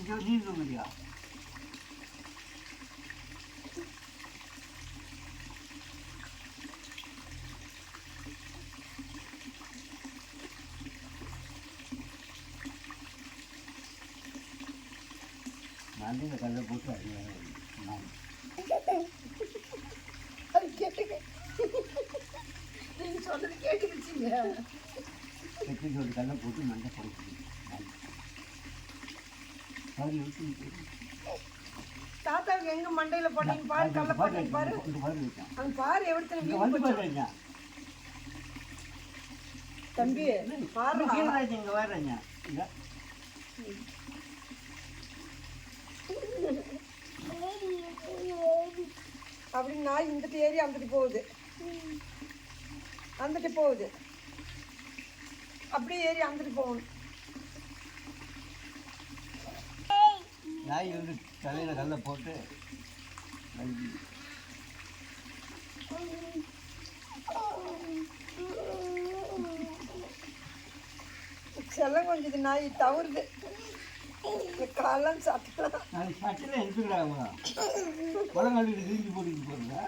நீ தூங்குறியா? மண்டையில் கல்லை போட்டு அது கேட்டுங்க, நீங்க சொன்னது கேட்டுக்கிச்சிங்க. வெற்றி சொல்லி கல்லை போட்டு மண்டை போட்டு தாத்தாவுக்கு எங்க மண்டையில போட்டீங்க பாரு, கல்ல போட்டீங்க பாரு. அங்க பாரு எவ்வளவு வந்து தம்பி பாரு. இங்கே வரேங்க இல்லை அப்படின்னு நாய் இந்துட்டு ஏறி அந்துட்டு போகுது, அந்துட்டு போகுது, அப்படியே ஏறி அந்துட்டு போகணும். நாய் வந்து தலையில் கல்லை போட்டு செல்லம் கொஞ்சது நாய் தவறுது, காலம் சாப்பிடலாம். நாளைக்கு சட்டில் எடுத்துக்கிறாங்க உலகம் கிழிஞ்சு போட்டுக்கிட்டு போகிறதா